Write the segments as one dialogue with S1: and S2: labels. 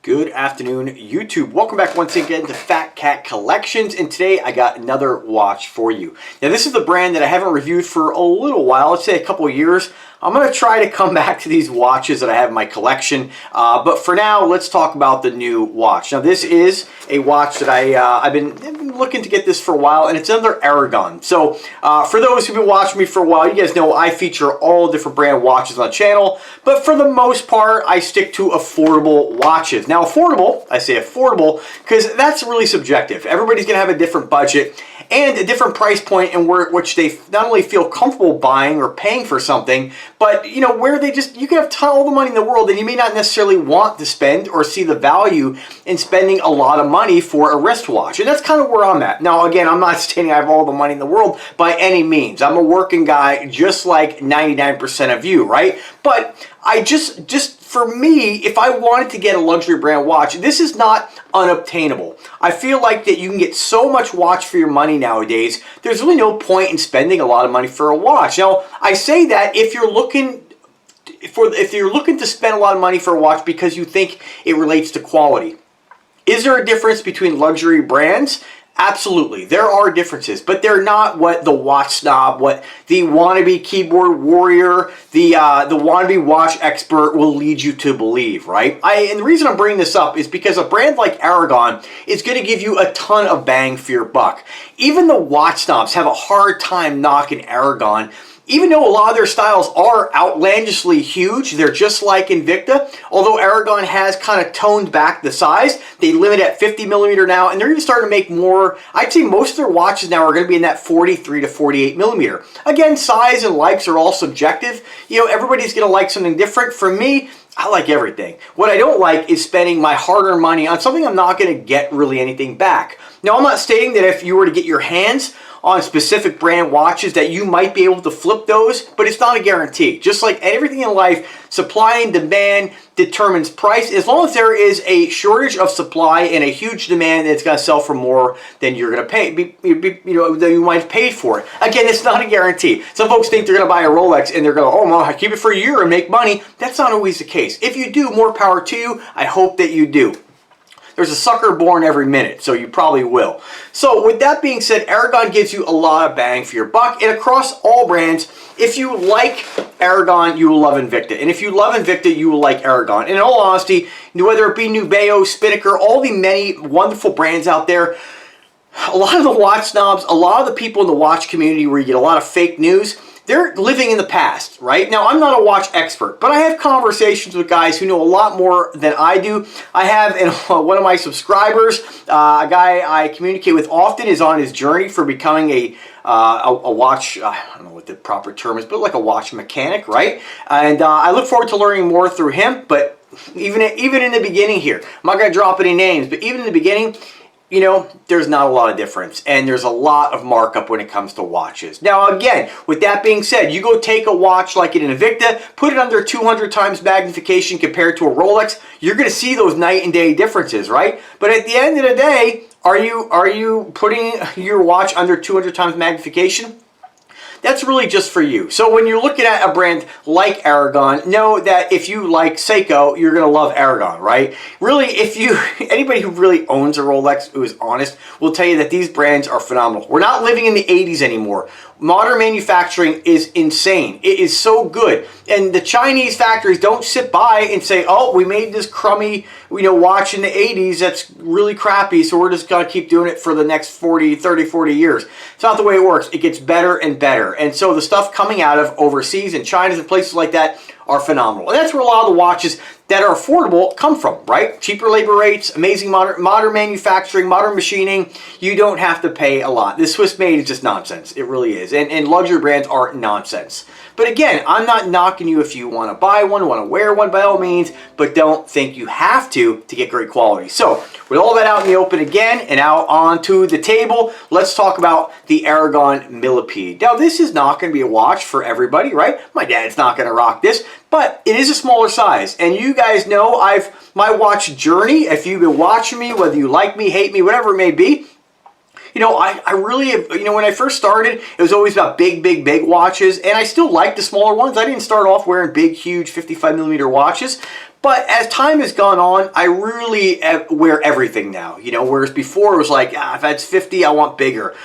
S1: Good afternoon, YouTube. Welcome back once again to Fat Cat Collections, and today I got another watch for you. Now, this is the brand that I haven't reviewed for a little while, let's say a couple of years. I'm going to try to come back to these watches that I have in my collection, but for now, let's talk about the new watch. Now, this is a watch that I've been looking to get this for a while, and it's under Aragon. So, for those who've been watching me for a while, you guys know I feature all different brand watches on the channel, but for the most part, I stick to affordable watches. Now, affordable, I say affordable, because that's really subjective. Everybody's going to have a different budget and a different price point in which they not only feel comfortable buying or paying for something, but you know, where they just, you can have all the money in the world and you may not necessarily want to spend or see the value in spending a lot of money for a wristwatch. And that's kind of where I'm at. Now, again, I'm not stating I have all the money in the world by any means. I'm a working guy just like 99% of you, right? But I just for me, if I wanted to get a luxury brand watch, this is not unobtainable. I feel like that you can get so much watch for your money nowadays, there's really no point in spending a lot of money for a watch. Now, I say that if you're looking to spend a lot of money for a watch because you think it relates to quality. Is there a difference between luxury brands? Absolutely, there are differences, but they're not what the watch snob, what the wannabe keyboard warrior, the wannabe watch expert will lead you to believe, right? And the reason I'm bringing this up is because a brand like Aragon is going to give you a ton of bang for your buck. Even the watch snobs have a hard time knocking Aragon. Even though a lot of their styles are outlandishly huge, they're just like Invicta, although Aragon has kind of toned back the size. They limit at 50mm now, and they're even starting to make more. I'd say most of their watches now are going to be in that 43 to 48mm. Again, size and likes are all subjective. You know, everybody's going to like something different. For me, I like everything. What I don't like is spending my hard-earned money on something I'm not going to get really anything back. Now, I'm not stating that if you were to get your hands on specific brand watches that you might be able to flip those, but it's not a guarantee. Just like everything in life, supply and demand determines price. As long as there is a shortage of supply and a huge demand, it's going to sell for more than you're going to pay, than you might have paid for it. Again, it's not a guarantee. Some folks think they're going to buy a Rolex and they're going to, oh, well, I keep it for a year and make money. That's not always the case. If you do, more power to you. I hope that you do. There's a sucker born every minute, so you probably will. So with that being said, Aragon gives you a lot of bang for your buck, and across all brands, if you like Aragon, you will love Invicta. And if you love Invicta, you will like Aragon. And in all honesty, whether it be Nubeo, Spinnaker, all the many wonderful brands out there, a lot of the watch snobs, a lot of the people in the watch community where you get a lot of fake news, they're living in the past, right? Now, I'm not a watch expert, but I have conversations with guys who know a lot more than I do. I have one of my subscribers, a guy I communicate with often, is on his journey for becoming a watch, I don't know what the proper term is, but like a watch mechanic, right? And I look forward to learning more through him, but even in the beginning here, I'm not going to drop any names, but even in the beginning, you know, there's not a lot of difference, and there's a lot of markup when it comes to watches. Now, again, with that being said, you go take a watch like an Invicta, put it under 200 times magnification compared to a Rolex, you're going to see those night and day differences, right? But at the end of the day, are you putting your watch under 200 times magnification? That's really just for you. So when you're looking at a brand like Aragon, know that if you like Seiko, you're going to love Aragon, right? Really, anybody who really owns a Rolex, who is honest, will tell you that these brands are phenomenal. We're not living in the 80s anymore. Modern manufacturing is insane. It is so good. And the Chinese factories don't sit by and say, oh, we made this crummy, watch in the 80s that's really crappy, so we're just going to keep doing it for the next 40 years. It's not the way it works. It gets better and better. And so the stuff coming out of overseas and China and places like that are phenomenal. And that's where a lot of the watches that are affordable come from, right? Cheaper labor rates, amazing modern manufacturing, modern machining. You don't have to pay a lot. This Swiss made is just nonsense. It really is. And luxury brands are nonsense. But again, I'm not knocking you if you want to buy one, want to wear one by all means, but don't think you have to get great quality. So with all that out in the open again and out onto the table, let's talk about the Aragon Millipede. Now, this is not going to be a watch for everybody, right? My dad's not going to rock this, but it is a smaller size. And you guys know my watch journey, if you've been watching me, whether you like me, hate me, whatever it may be, I really, when I first started, it was always about big watches, and I still like the smaller ones. I didn't start off wearing big, huge 55mm watches, But as time has gone on, I really wear everything now, you know, whereas before it was like, if that's 50, I want bigger.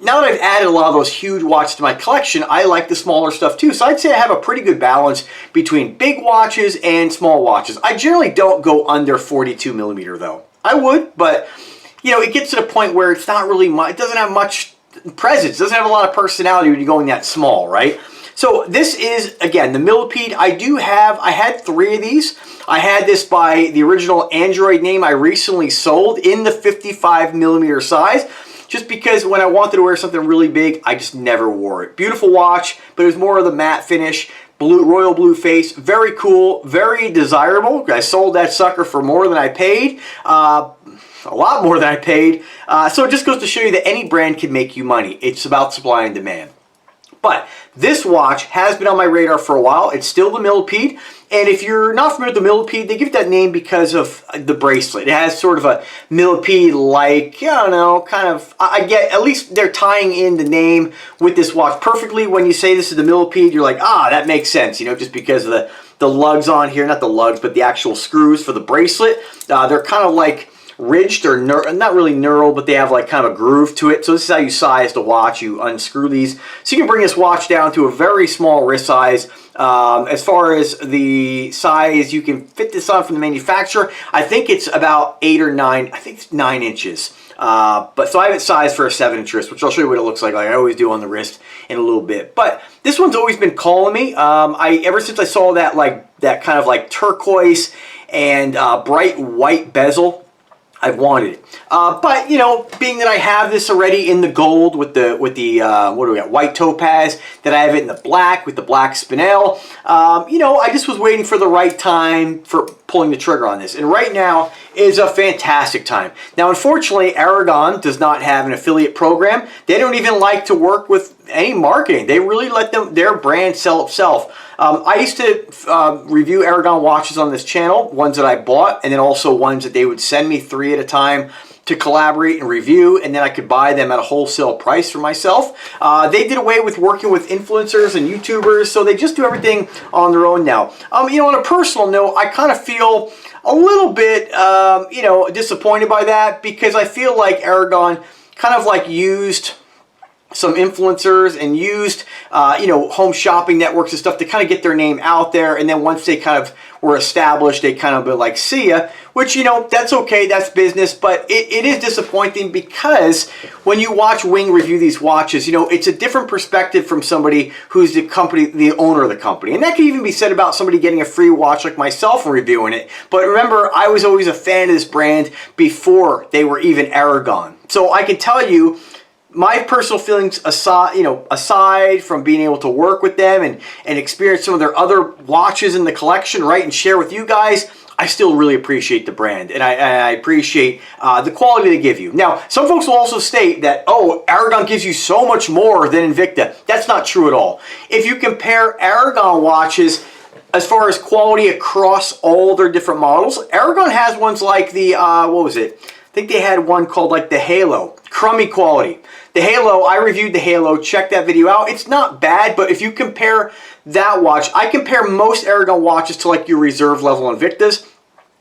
S1: Now that I've added a lot of those huge watches to my collection, I like the smaller stuff too. So I'd say I have a pretty good balance between big watches and small watches. I generally don't go under 42 millimeter though. I would, but you know, it gets to the point where it's not really much, it doesn't have much presence, it doesn't have a lot of personality when you're going that small, right? So this is, again, the Millipede. I had 3 of these. I had this by the original Android name I recently sold in the 55 millimeter size, just because when I wanted to wear something really big, I just never wore it. Beautiful watch, but it was more of the matte finish, royal blue face, very cool, very desirable. I sold that sucker for more than I paid, a lot more than I paid. So it just goes to show you that any brand can make you money. It's about supply and demand. But this watch has been on my radar for a while. It's still the Millipede. And if you're not familiar with the Millipede, they give it that name because of the bracelet. It has sort of a Millipede-like, I don't know, kind of, I get, at least they're tying in the name with this watch perfectly. When you say this is the Millipede, you're like, that makes sense, you know, just because of the lugs on here, not the lugs, but the actual screws for the bracelet. They're kind of like ridged or not really knurled, but they have like kind of a groove to it. So this is how you size the watch. You unscrew these, so you can bring this watch down to a very small wrist size. As far as the size, you can fit this on from the manufacturer. I think it's about 8 or 9. I think it's 9 inches. But so I have it sized for a 7-inch wrist, which I'll show you what it looks like I always do on the wrist in a little bit. But this one's always been calling me. Ever since I saw that kind of like turquoise and bright white bezel, I've wanted it. But you know, being that I have this already in the gold with the what do we got, white topaz, that I have it in the black with the black spinel, you know, I just was waiting for the right time for pulling the trigger on this. And right now is a fantastic time. Now, unfortunately, Aragon does not have an affiliate program. They don't even like to work with any marketing. They really let their brand sell itself. I used to review Aragon watches on this channel, ones that I bought, and then also ones that they would send me 3 at a time to collaborate and review, and then I could buy them at a wholesale price for myself. They did away with working with influencers and YouTubers, so they just do everything on their own now. You know, on a personal note, I kind of feel a little bit, you know, disappointed by that, because I feel like Aragon kind of like used some influencers and used, you know, home shopping networks and stuff to kind of get their name out there. And then once they kind of were established, they kind of be like, see ya, which, you know, that's okay, that's business. But it is disappointing, because when you watch Wing review these watches, you know, it's a different perspective from somebody who's the owner of the company. And that could even be said about somebody getting a free watch like myself and reviewing it. But remember, I was always a fan of this brand before they were even Aragon. So I can tell you, my personal feelings aside from being able to work with them and experience some of their other watches in the collection, right, and share with you guys, I still really appreciate the brand, and I appreciate the quality they give you. Now, some folks will also state that, oh, Aragon gives you so much more than Invicta. That's not true at all. If you compare Aragon watches as far as quality across all their different models, Aragon has ones like the, what was it? I think they had one called like the Halo, crummy quality. The Halo, I reviewed the Halo, check that video out. It's not bad, but if you compare that watch, I compare most Aragon watches to like your reserve level Invictas.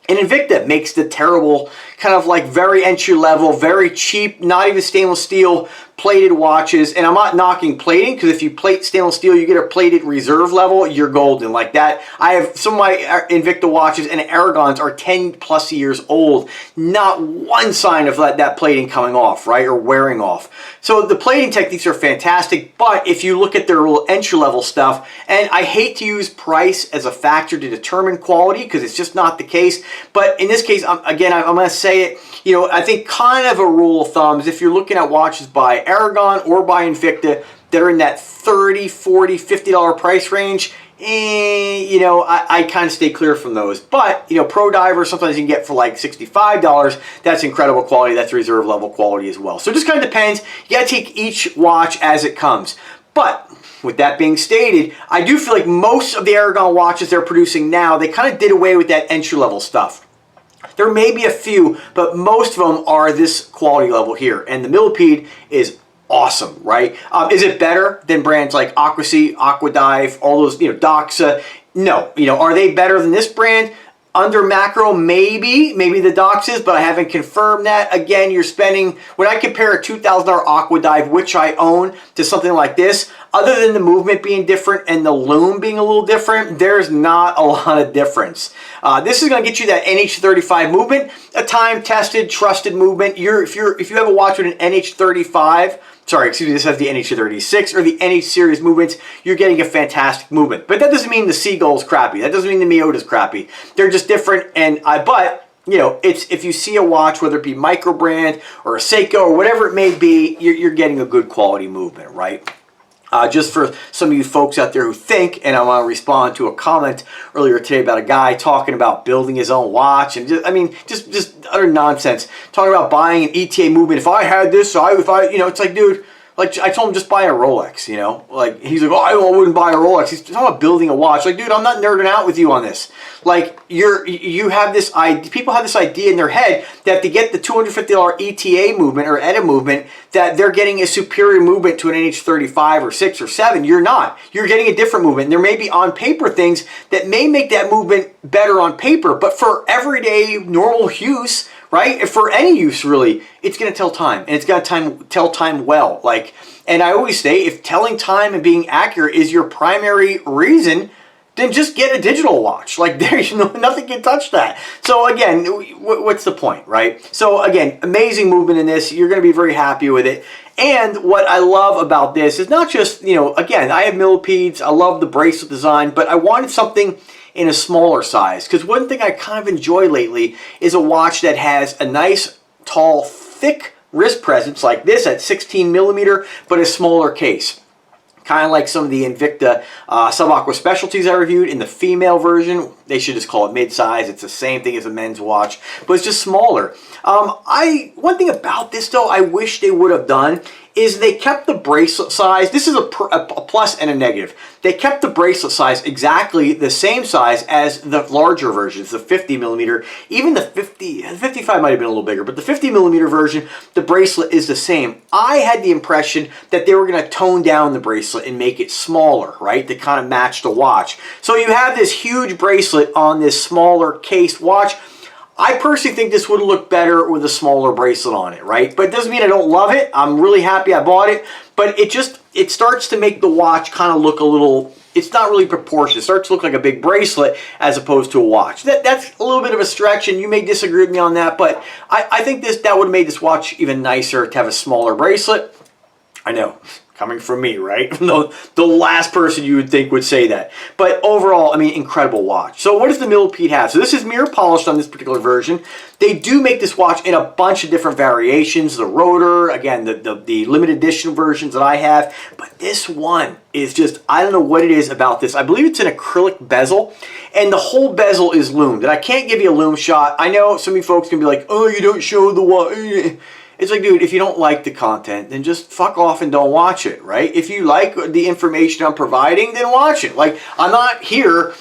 S1: And Invicta makes the terrible, kind of like very entry level, very cheap, not even stainless steel plated watches. And I'm not knocking plating, because if you plate stainless steel, you get a plated reserve level, you're golden like that. I have some of my Invicta watches and Aragons are 10 plus years old. Not one sign of that plating coming off, right, or wearing off. So the plating techniques are fantastic, but if you look at their little entry level stuff, and I hate to use price as a factor to determine quality, because it's just not the case. But in this case, again, I'm going to say it, you know, I think kind of a rule of thumb is if you're looking at watches by Aragon or by Invicta that are in that $30, $40, $50 price range, you know, I kind of stay clear from those. But, you know, Pro Diver, sometimes you can get for like $65. That's incredible quality. That's reserve level quality as well. So it just kind of depends. You got to take each watch as it comes. But with that being stated, I do feel like most of the Aragon watches they're producing now, they kind of did away with that entry-level stuff. There may be a few, but most of them are this quality level here. And the Millipede is awesome, right? Is it better than brands like Aquasea, Aquadive, all those, you know, Doxa? No. You know, are they better than this brand? Under macro, maybe the Dox is, but I haven't confirmed that. Again, you're spending, when I compare a $2,000 Aqua Dive, which I own, to something like this, other than the movement being different and the lume being a little different, there's not a lot of difference. This is going to get you that NH35 movement, a time-tested, trusted movement. If you have a watch with an NH35, sorry, excuse me, this has the NH36 or the NH series movements, you're getting a fantastic movement. But that doesn't mean the Seagull's crappy. That doesn't mean the Miyota's crappy. They're just different, and but you know, it's, if you see a watch, whether it be micro brand or a Seiko or whatever it may be, you're getting a good quality movement, right? Just for some of you folks out there who think, and I want to respond to a comment earlier today about a guy talking about building his own watch, and just, I mean, just utter nonsense. Talking about buying an ETA movement. If I had this, if I, you know, it's like, dude, like I told him just buy a Rolex, you know? Like, he's like, oh, I wouldn't buy a Rolex. He's talking about building a watch. Like, dude, I'm not nerding out with you on this. Like, you have this idea, people have this idea in their head that to get the $250 ETA movement or ETA movement, that they're getting a superior movement to an NH35 or 6 or 7. You're not. You're getting a different movement. There may be on paper things that may make that movement better on paper, but for everyday normal use, right? For any use, really, it's going to tell time, and it's got to tell time well. Like, and I always say, if telling time and being accurate is your primary reason, then just get a digital watch. Like, there's nothing can touch that. So again, what's the point, right? So again, amazing movement in this. You're going to be very happy with it. And what I love about this is not just, you know, again, I have millipedes. I love the bracelet design, but I wanted something in a smaller size, because one thing I kind of enjoy lately is a watch that has a nice, tall, thick wrist presence like this at 16 millimeter, but a smaller case. Kind of like some of the Invicta Sub-Aqua Specialties I reviewed in the female version. They should just call it mid-size. It's the same thing as a men's watch, but it's just smaller. One thing about this, though, I wish they would have done is they kept the bracelet size. This is a plus and a negative. They kept the bracelet size exactly the same size as the larger versions, the 50 millimeter. Even the 55 might have been a little bigger, but the 50 millimeter version, the bracelet is the same. I had the impression that they were going to tone down the bracelet and make it smaller, right, to kind of match the watch. So you have this huge bracelet on this smaller case watch. I personally think this would look better with a smaller bracelet on it, right? But it doesn't mean I don't love it. I'm really happy I bought it. But it starts to make the watch kind of look a little, it's not really proportionate. It starts to look like a big bracelet as opposed to a watch. That's a little bit of a stretch, and you may disagree with me on that, but I think that would have made this watch even nicer to have a smaller bracelet. I know. Coming from me, right? The last person you would think would say that. But overall, I mean, incredible watch. So what does the Millipede have? So this is mirror polished on this particular version. They do make this watch in a bunch of different variations. The rotor, again, the limited edition versions that I have. But this one is just, I don't know what it is about this. I believe it's an acrylic bezel, and the whole bezel is loomed. And I can't give you a lume shot. I know some of you folks can be like, oh, you don't show the watch. It's like, dude, if you don't like the content, then just fuck off and don't watch it, right? If you like the information I'm providing, then watch it. Like, I'm not here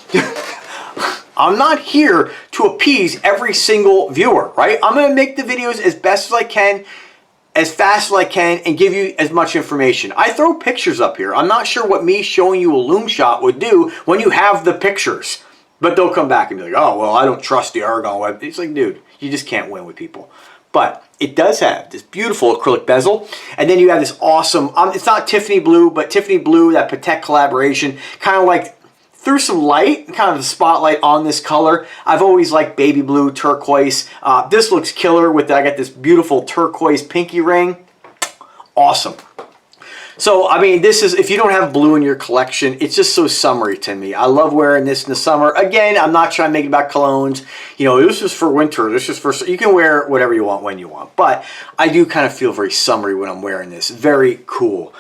S1: to appease every single viewer, right? I'm going to make the videos as best as I can, as fast as I can, and give you as much information. I throw pictures up here. I'm not sure what me showing you a lume shot would do when you have the pictures. But they'll come back and be like, oh, well, I don't trust the Aragon web. It's like, dude, you just can't win with people. But it does have this beautiful acrylic bezel. And then you have this awesome, it's not Tiffany blue, but Tiffany blue, that Patek collaboration, kind of like threw some light, kind of a spotlight on this color. I've always liked baby blue, turquoise. This looks killer with, I got this beautiful turquoise pinky ring. Awesome. So, I mean, this is, if you don't have blue in your collection, it's just so summery to me. I love wearing this in the summer. Again, I'm not trying to make it about colognes. You know, this is for winter. This is for, you can wear whatever you want when you want. But I do kind of feel very summery when I'm wearing this. Very cool.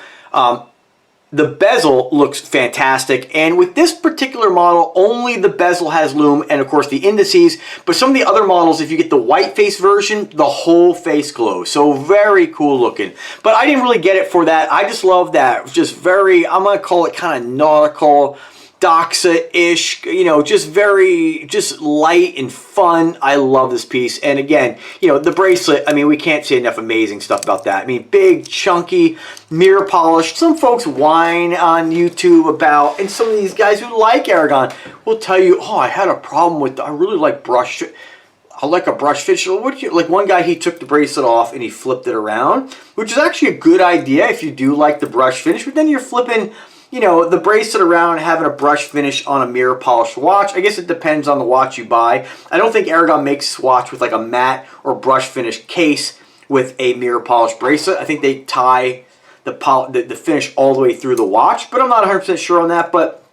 S1: The bezel looks fantastic, and with this particular model, only the bezel has lume, and of course the indices, but some of the other models, if you get the white face version, the whole face glows. So very cool looking. But I didn't really get it for that. I just love that. Just very, I'm going to call it kind of nautical. Doxa-ish, you know, just light and fun. I love this piece. And again, you know, the bracelet, I mean, we can't say enough amazing stuff about that. I mean, big, chunky, mirror polished. Some folks whine on YouTube about, and some of these guys who like Aragon will tell you, oh, I had a problem with, I really like brush, I like a brush finish. Like one guy, he took the bracelet off and he flipped it around, which is actually a good idea if you do like the brush finish, but then you're flipping, you know, the bracelet around, having a brush finish on a mirror polished watch. I guess it depends on the watch you buy. I don't think Aragon makes this watch with like a matte or brush finish case with a mirror polished bracelet. I think they tie the finish all the way through the watch, but I'm not 100% sure on that. But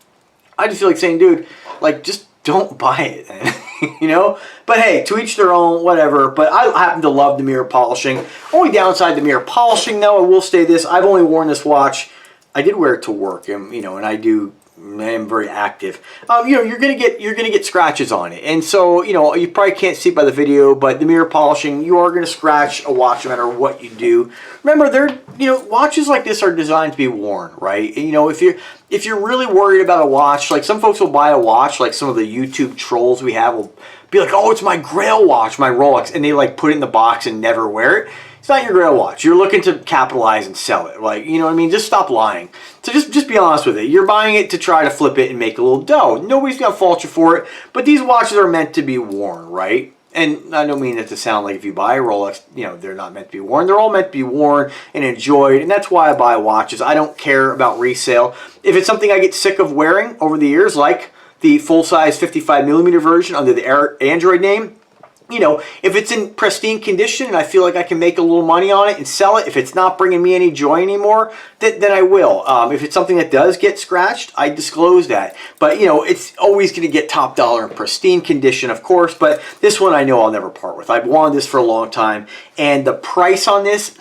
S1: I just feel like saying, dude, like, just don't buy it then. You know? But hey, to each their own, whatever. But I happen to love the mirror polishing. Only downside to mirror polishing, though, I will say this. I've only worn this watch, I did wear it to work, and you know, and I am very active. You know, you're gonna get scratches on it, and so you know, you probably can't see by the video, but the mirror polishing, you are gonna scratch a watch no matter what you do. Remember, you know, watches like this are designed to be worn, right? And, you know, if you're really worried about a watch, like some folks will buy a watch, like some of the YouTube trolls we have will be like, oh, it's my Grail watch, my Rolex, and they like put it in the box and never wear it. It's not your Grail watch. You're looking to capitalize and sell it. Like, you know what I mean? Just stop lying. So just be honest with it. You're buying it to try to flip it and make a little dough. Nobody's going to fault you for it. But these watches are meant to be worn, right? And I don't mean that to sound like if you buy a Rolex, you know, they're not meant to be worn. They're all meant to be worn and enjoyed. And that's why I buy watches. I don't care about resale. If it's something I get sick of wearing over the years, like the full-size 55mm version under the Android name, you know, if it's in pristine condition and I feel like I can make a little money on it and sell it, if it's not bringing me any joy anymore, then I will. If it's something that does get scratched, I disclose that. But, you know, it's always going to get top dollar in pristine condition, of course. But this one I know I'll never part with. I've wanted this for a long time. And the price on this,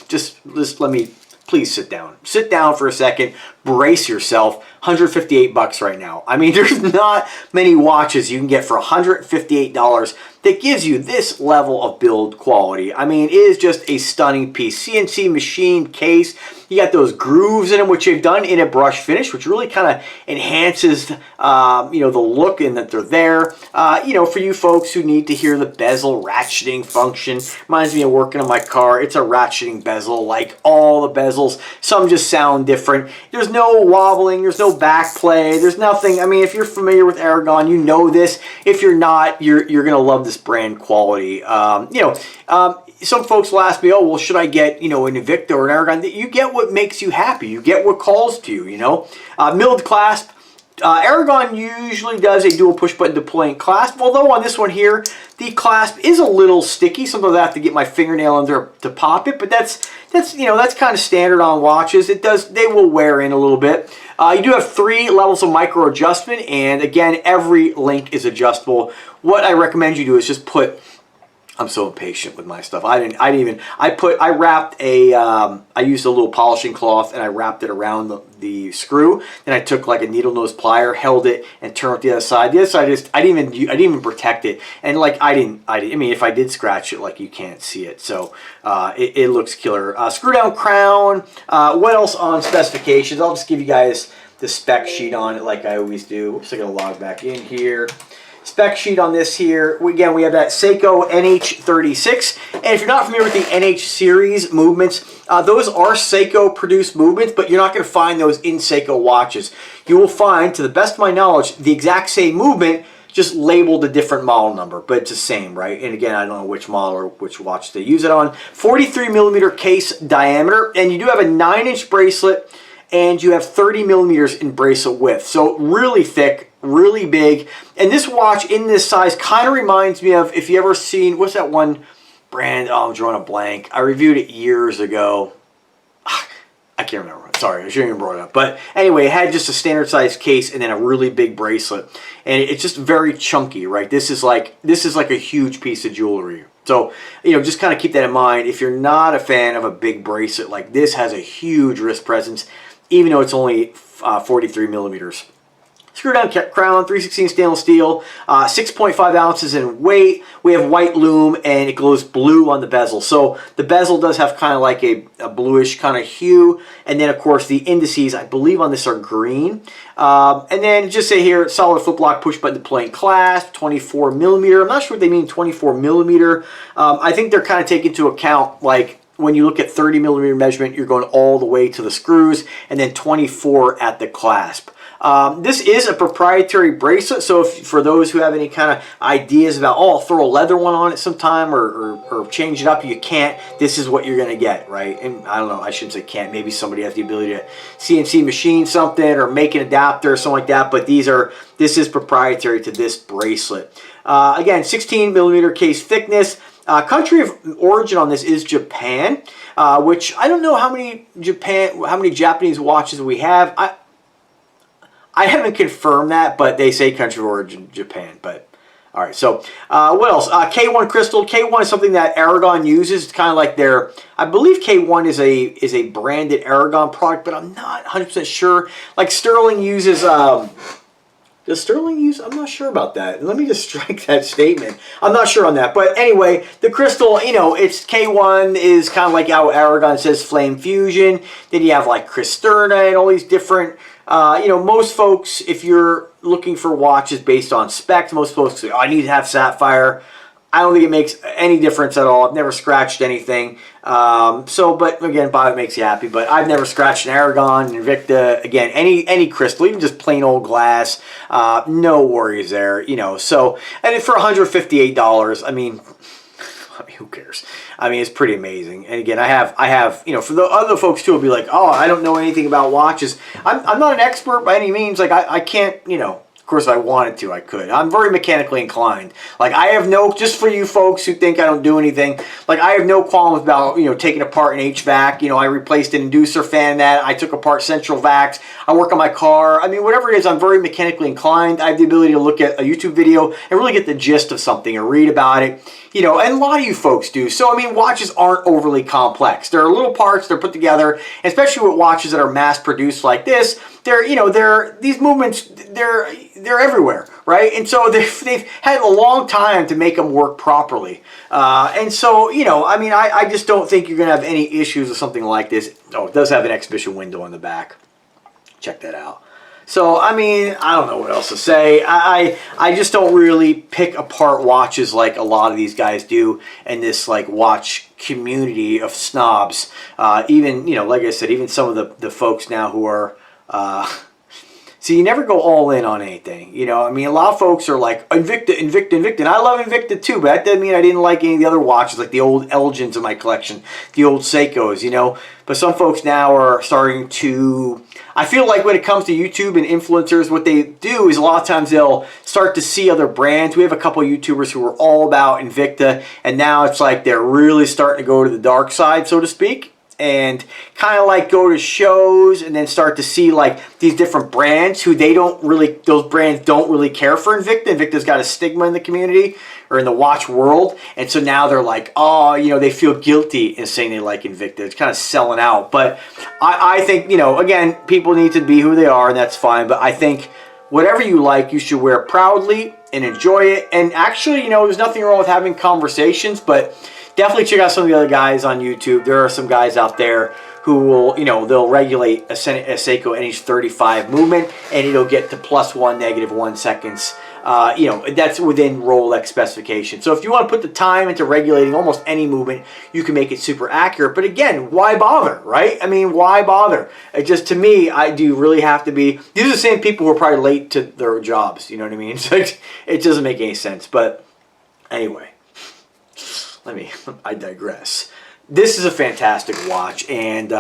S1: just let me, please sit down. Sit down for a second. Brace yourself. $158 right now. I mean, there's not many watches you can get for $158 that gives you this level of build quality. I mean, it is just a stunning piece. CNC machine case. You got those grooves in them, which they've done in a brush finish, which really kind of enhances, you know, the look and that they're there. You know, for you folks who need to hear the bezel ratcheting function, reminds me of working on my car. It's a ratcheting bezel, like all the bezels. Some just sound different. There's no wobbling. There's no back play. There's nothing. I mean, if you're familiar with Aragon, you know this. If you're not, you're gonna love this brand quality. You know, some folks will ask me, oh, well, should I get, you know, an Invicta or an Aragon? You get what makes you happy. You get what calls to you, you know. Milled clasp. Aragon usually does a dual push button deploying clasp, although on this one here, the clasp is a little sticky. Sometimes I have to get my fingernail in there to pop it, but that's you know, that's kind of standard on watches. They will wear in a little bit. You do have 3 levels of micro adjustment, and again, every link is adjustable. What I recommend you do is just put, I'm so impatient with my stuff. I used a little polishing cloth and I wrapped it around the screw. Then I took like a needle nose plier, held it, and turned it the other side. The other side, I didn't even protect it. And like I mean, if I did scratch it, like you can't see it. So it looks killer. Screw down crown. What else on specifications? I'll just give you guys the spec sheet on it, like I always do. So I'm gonna log back in here. Spec sheet on this here. Again, we have that Seiko NH36. And if you're not familiar with the NH series movements, those are Seiko produced movements, but you're not going to find those in Seiko watches. You will find, to the best of my knowledge, the exact same movement, just labeled a different model number, but it's the same, right? And again, I don't know which model or which watch they use it on. 43mm case diameter, and you do have a 9-inch bracelet, and you have 30mm in bracelet width. So really thick, really big. And this watch in this size kind of reminds me of, if you ever seen, what's that one brand? Oh, I'm drawing a blank. I reviewed it years ago. I can't remember. Sorry, I shouldn't even brought it up. But anyway, it had just a standard size case and then a really big bracelet. And it's just very chunky, right? This is like a huge piece of jewelry. So, you know, just kind of keep that in mind. If you're not a fan of a big bracelet, like this has a huge wrist presence, even though it's only 43mm. screw down crown, 316 stainless steel, 6.5 ounces in weight. We have white lume, and it glows blue on the bezel. So the bezel does have kind of like a bluish kind of hue. And then, of course, the indices, I believe on this are green. And then just say here, solid flip lock, push button deploying clasp, 24 millimeter. I'm not sure what they mean, 24 millimeter. I think they're kind of taking into account, like, when you look at 30 millimeter measurement, you're going all the way to the screws, and then 24 at the clasp. This is a proprietary bracelet, so if, for those who have any kind of ideas about, oh, I'll throw a leather one on it sometime or change it up, you can't. This is what you're going to get, right? And I don't know, I shouldn't say can't. Maybe somebody has the ability to CNC machine something or make an adapter or something like that, but this is proprietary to this bracelet. Again, 16 millimeter case thickness. Country of origin on this is Japan, which I don't know how many Japanese watches we have. I haven't confirmed that, but they say country of origin Japan. But all right, so what else? K1 crystal. K1 is something that Aragon uses. It's kind of like their, I believe K1 is a branded Aragon product, but I'm not 100% sure. Like Sterling uses. Does Sterling use? I'm not sure about that. Let me just strike that statement. I'm not sure on that. But anyway, the crystal, you know, it's K1 is kind of like how Aragon says Flame Fusion. Then you have like Cristerna and all these different, you know, most folks, if you're looking for watches based on specs, most folks say, oh, I need to have sapphire. I don't think it makes any difference at all. I've never scratched anything. But again, buy what makes you happy. But I've never scratched an Aragon, Invicta, again, any crystal, even just plain old glass. No worries there, you know. So, and for $158, I mean, who cares? I mean, it's pretty amazing. And again, I have, you know, for the other folks too, will be like, oh, I don't know anything about watches. I'm not an expert by any means. Like I can't, you know. Of course, if I wanted to, I could. I'm very mechanically inclined. Like, I have no, just for you folks who think I don't do anything, like, I have no qualms about, you know, taking apart an HVAC. You know, I replaced an inducer fan that. I took apart central vacs. I work on my car. I mean, whatever it is, I'm very mechanically inclined. I have the ability to look at a YouTube video and really get the gist of something or read about it. You know, and a lot of you folks do. So, I mean, watches aren't overly complex. There are little parts, they're put together, especially with watches that are mass-produced like this. These movements, they're everywhere, right? And so they've had a long time to make them work properly. And so, you know, I mean, I just don't think you're going to have any issues with something like this. Oh, it does have an exhibition window on the back. Check that out. So, I mean, I don't know what else to say. I just don't really pick apart watches like a lot of these guys do in this, like, watch community of snobs. Even, you know, like I said, even some of the folks now who are... so you never go all in on anything, you know. I mean, a lot of folks are like Invicta, Invicta, Invicta, and I love Invicta too, but that doesn't mean I didn't like any of the other watches, like the old Elgins in my collection, the old Seikos, you know. But some folks now are starting to, I feel like when it comes to YouTube and influencers, what they do is a lot of times they'll start to see other brands. We have a couple of YouTubers who are all about Invicta, and now it's like they're really starting to go to the dark side, so to speak. And kind of like go to shows and then start to see like these different brands who they don't really, those brands don't really care for Invicta. Invicta's got a stigma in the community or in the watch world. And so now they're like, oh, you know, they feel guilty in saying they like Invicta. It's kind of selling out. But I think, you know, again, people need to be who they are, and that's fine. But I think whatever you like, you should wear proudly and enjoy it. And actually, you know, there's nothing wrong with having conversations, but definitely check out some of the other guys on YouTube. There are some guys out there who will, you know, they'll regulate a Seiko NH35 movement, and it'll get to +1, -1 seconds. You know, that's within Rolex specification. So if you want to put the time into regulating almost any movement, you can make it super accurate. But again, why bother, right? I mean, why bother? It just, to me, I do really have to be, these are the same people who are probably late to their jobs, you know what I mean? So it doesn't make any sense. But anyway. I digress. This is a fantastic watch, and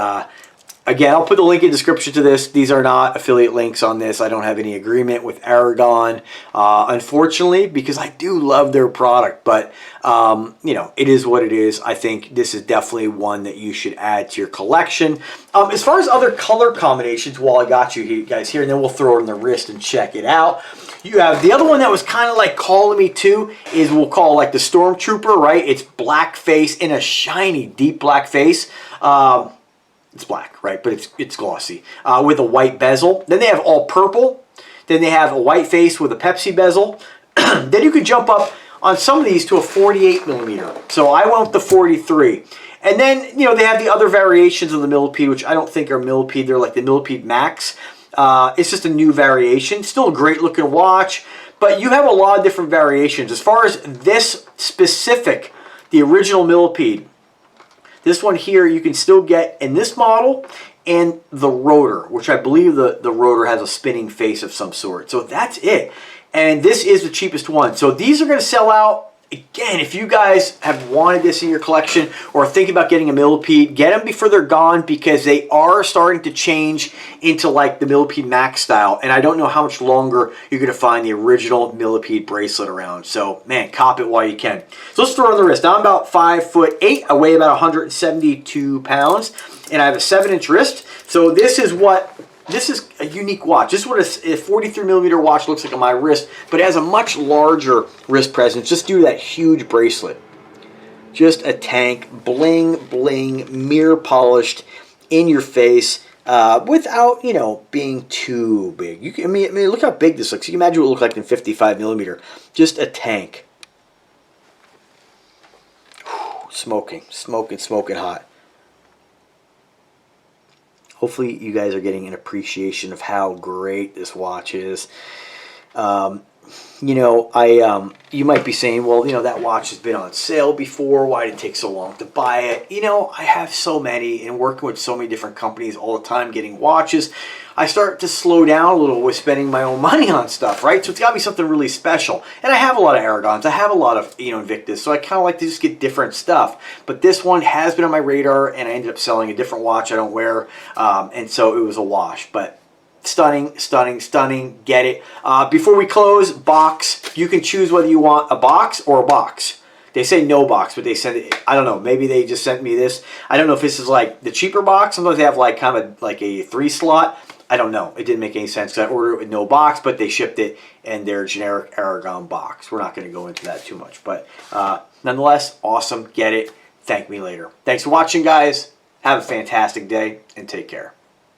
S1: again, I'll put the link in the description to this. These are not affiliate links on this. I don't have any agreement with Aragon, unfortunately, because I do love their product, but you know, it is what it is. I think this is definitely one that you should add to your collection. As far as other color combinations, while I got you guys here, and then we'll throw it on the wrist and check it out. You have the other one that was kind of like calling me too, is we'll call like the Stormtrooper, right? It's black face in a shiny, deep black face. It's black, right? But it's glossy with a white bezel. Then they have all purple. Then they have a white face with a Pepsi bezel. Then you could jump up on some of these to a 48 millimeter. So I went with the 43. And then, you know, they have the other variations of the Millipede, which I don't think are Millipede. They're like the Millipede Max. It's just a new variation. Still a great looking watch, but you have a lot of different variations. As far as this specific, the original Millipede, this one here you can still get in this model and the rotor, which I believe the rotor has a spinning face of some sort. So that's it. And this is the cheapest one. So these are going to sell out. Again, if you guys have wanted this in your collection or thinking about getting a Millipede, get them before they're gone, because they are starting to change into like the Millipede Max style. And I don't know how much longer you're going to find the original Millipede bracelet around. So, man, cop it while you can. So let's throw on the wrist. Now I'm about 5'8". I weigh about 172 pounds. And I have a 7-inch wrist. So this is a unique watch. This is what a 43 millimeter watch looks like on my wrist, but it has a much larger wrist presence just due to that huge bracelet. Just a tank, bling, bling, mirror polished, in your face, without, you know, being too big. I mean, look how big this looks. You can imagine what it looked like in 55 millimeter. Just a tank. Smoking hot. Hopefully you guys are getting an appreciation of how great this watch is. You know, you might be saying, well, you know, that watch has been on sale before. Why did it take so long to buy it? You know, I have so many and working with so many different companies all the time getting watches. I start to slow down a little with spending my own money on stuff, right? So it's got to be something really special. And I have a lot of Aragons. I have a lot of, you know, Invictas. So I kind of like to just get different stuff. But this one has been on my radar, and I ended up selling a different watch I don't wear. And so it was a wash. But stunning, stunning, stunning. Get it. Before we close, box. You can choose whether you want a box or a box. They say no box, but they send it. I don't know. Maybe they just sent me this. I don't know if this is like the cheaper box. Sometimes they have like kind of like a 3-slot. I don't know. It didn't make any sense because I ordered it with no box, but they shipped it in their generic Aragon box. We're not going to go into that too much. But nonetheless, awesome. Get it. Thank me later. Thanks for watching, guys. Have a fantastic day and take care.